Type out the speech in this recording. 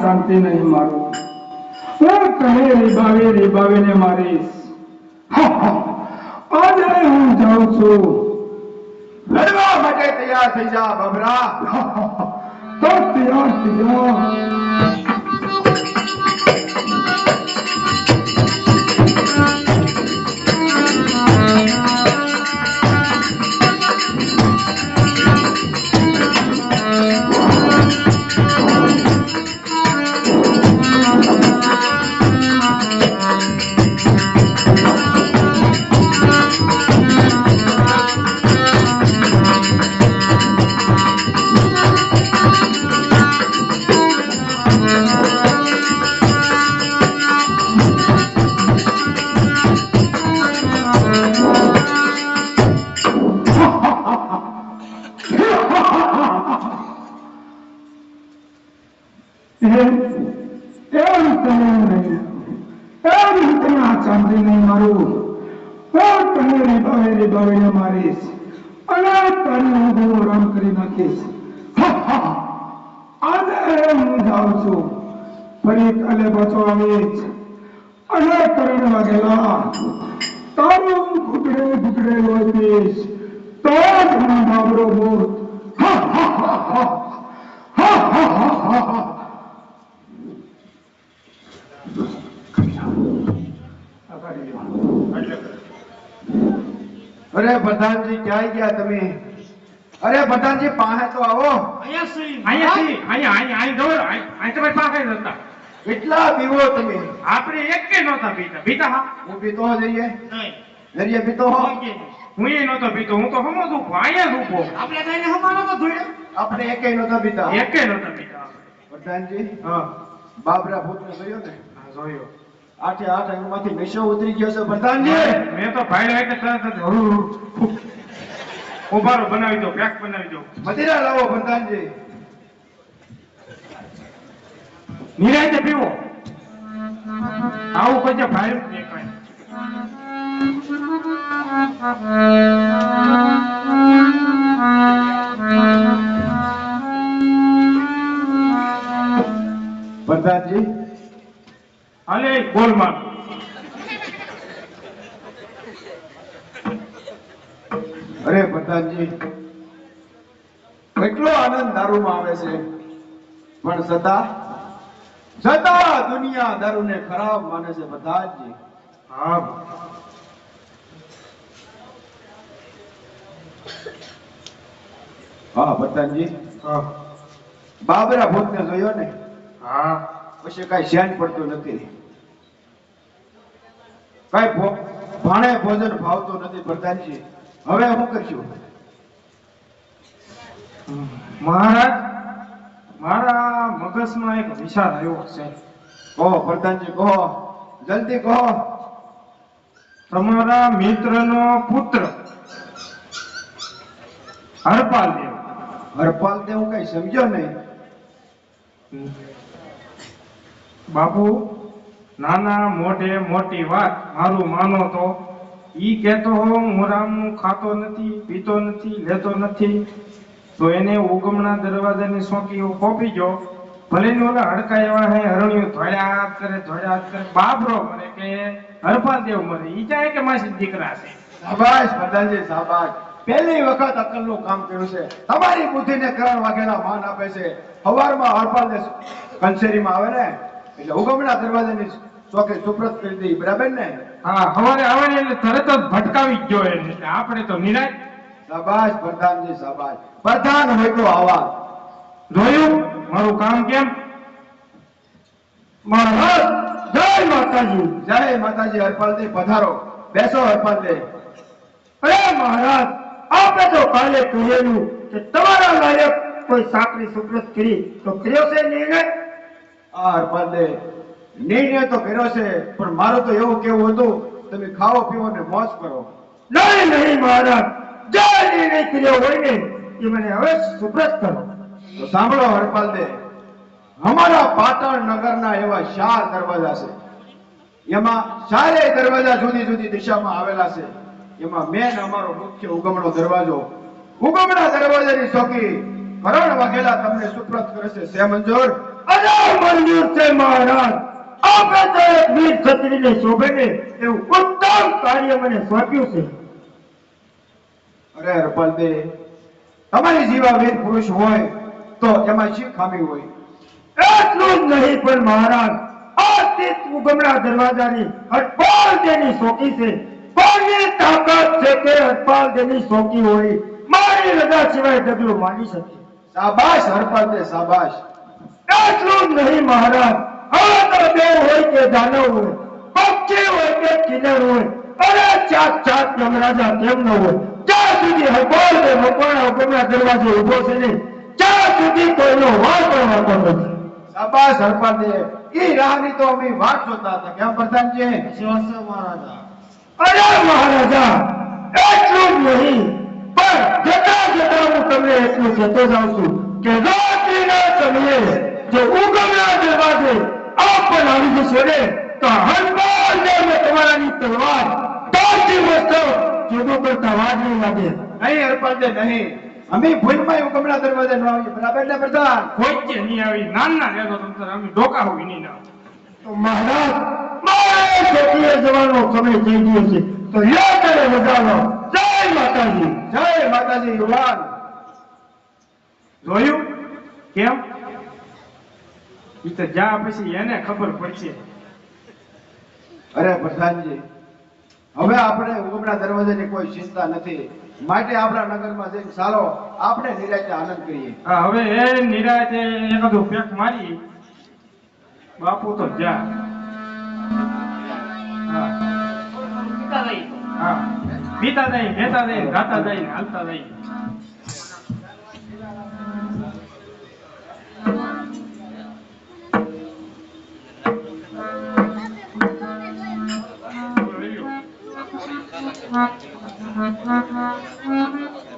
શાંતિ નહીં મારું, હું તને રીબાવીને મારીશ. આજે હું જાઉં છું. લડવા માટે તૈયાર થઈ જા બબરા. તો તૈયાર થઈ જા. અરે પ્રધાનજી ક્યાં ગયા તમે? અરે પ્રધાનજી પાસે તો આવો. કેટલા પીવો તમે? આપણે એક કે નહોતા પીતા. પીતા હા હું પીતો જઈએ નરિયે પીતો હો. હું એ નહોતો પીતો. હું તો હમો છું અહીંયા રૂપો. આપણે કઈને હમાનો તો ધોડ્યો. આપણે એકે નહોતા પીતા. એકે નહોતા પીતા. પ્રધાનજી હા બાબરા ભૂતને જોયો ને? હા જોયો. આઠે આઠ અંગમાંથી નશો ઉતરી ગયો છે પ્રધાનજી. મેં તો ભાઈ એટલે તરત જ ઉભારો બનાવી દો, પેક બનાવી દો. મદિરા લાવો પ્રધાનજી. નિરાંતે પીવો. આવું કોઈ ભાઈ નહીં કઈ. પ્રધાનજી હાલે ગોલમાં. અરે પ્રધાનજી કેટલો આનંદ દારૂમાં આવે છે, પણ છતાં દુનિયા દારૂને ખરાબ માને છે પ્રધાનજી. હા હા પ્રધાનજી બાબરા ભૂતને જોયો ને? હા પછી કઈ ધ્યાન પડતું નથી. કઈ ભાણે ભોજન ભાવતું નથી પ્રધાનજી. હવે શું કરશું? મહારાજ મારા મગજમાં એક વિચાર આવ્યો છે. કહો પ્રધાનજી કહો, જલ્દી કહો. તમારા મિત્રનો પુત્ર હરપાલ દેવ. હરપાલ દેવ કઈ સમજ્યો નહીં. બાપુ નાના મોઢે મોટી વાત મારું માનો તો ઈ કહેતો હું રામનું ખાતો નથી, પીતો નથી, લેતો નથી, તો એને ઉગમણા દરવાજાની સોંકી કોપી ગયો. ભલે ને ઓલા હડકા એવા હે હરણિયું ધોળ્યા કરે. બાબરો મરે કે હરપાલ દેવ મરે, ઈ ચાહે કે માસી દીકરા છે. શાબાશ પ્રધાનજી શાબાશ. પહેલી વખત અકલનું કામ કર્યું છે. તમારી બુદ્ધિને કરણ વાઘેલા માન આપે છે. સવારમાં હરપાલ ને કંસેરીમાં આવે ને એટલે ઉગમણા દરવાજાની ચોકે સુપ્રત કરી દઈ, બરાબર ને? હા સવારે આવે ને એટલે તરત જ ભટકાવી જ ગયો એને. એટલે આપણે તો નિરાશ. શાબાશ પ્રધાનજી શાબાશ. પ્રધાન હોય તો આવા. જોયું મારું કામ કેમ? મહારાજ જય માતાજી. જય માતાજી. હરપાલજી પધારો, બેસો હરપાલજી. અરે મહારાજ, આપે તો કાલે કહેલું કે તમારા લાયક કોઈ સાકરી સુપ્રત કરી તો કર્યો છે નિર્ણય? આ હરપાલદે નિર્ણય તો કર્યો છે, પણ મારું તો એવું કેવું હતું, તમે ખાઓ પીવો ને મોજ કરો. નહીં નહીં મહારાજ, જે નિર્ણય કર્યો હોય ને એ મને હવે સુપ્રત કરો. તો સાંભળો હરપાલદે, અમારા પાટણ નગરના એવા 4 દરવાજા છે. એમાં 4 દરવાજા જુદી જુદી દિશામાં આવેલા છે. એમાં મેન અમારો મુખ્ય ઉગમણો દરવાજો, ઉગમણા દરવાજાની ચોકી કરણ વાઘેલા તમને સુપ્રત કરે છે. સે મંજૂર? અરે મંજૂર છે મહારાજ. આપણે તો એક વીર ક્ષત્રિયને શોભે ને એવું ઉત્તમ કાર્ય મને સોંપ્યું છે. અરે હરપાલદે, તમારી જેવા વીર પુરુષ હોય તો એમાં શી ખામી હોય? એટલું જ નહીં પણ મહારાજ, આ તીત ઉગમણા દરવાજાની હરપાલદેની શોકી છે. કોની તાકાત છે કે હરપાલદેની શોકી હોય મારી રજા સિવાય ડગલું માની શકે? શાબાશ હરપાલદે, શાબાશ. એટલું જ નહીં મહારાજ, હવે તો દેવ હોય કે દાનવ હોય, પક્ષી હોય કે કિન્નર હોય, અરે ચાત યમરાજા કેમ ન હોય, જ્યાં સુધી હરપાલદે મકવાણા ઉગમણા દરવાજે ઉભો છે ને ત્યાં સુધી કોઈનો વાર પણ વાતો નથી. શાબાશ હરપાલદે, ઈ રાહની તો અમે વાટ જોતા હતા. કેમ પ્રધાનજી? મહારાજા. અરે મહારાજા, એટલું જ નહીં પણ જતા જતા હું તમને એટલું કહેતો જાઉં છું કે રાત્રિના સમયે જો ઉગમણા દરવાજે આપ પણ આવી જશો ને તો હરપાલને મેં તમારાની તલવાર તાજી વસ્તુ જુદું કરતા વાર નહીં લાગે. નહીં હરપાલદે, નહીં. અમે ભૂલમાં ઉગમણા દરવાજે ન આવીએ. બરાબર ને પ્રધાન? કોઈ જ નહીં આવી, નાના લેતો તમ અમે ડોકા હોય નહીં ના. તો મહારાજ, મારે ખેતીએ જવાનો સમય થઈ ગયો છે તો લે કરે વધારો. જય માતાજી. જય માતાજી. યુવાન જોયું કેમ? ઈ તો જા પછી એને ખબર પડશે. અરે પ્રધાનજી, હવે આપણે ઉગમણા દરવાજાની કોઈ ચિંતા નથી. માટે આપણા નગરમાં જઈને ચાલો આપણે નિરાંતે આનંદ કરીએ. હા, હવે એ નિરાતે એકાદું પેક મારી. બાપુ તો જા. હા હા, પીતા જાય, ભેતા જાય, ગાતા જાય, હાલતા જાય. Thank you.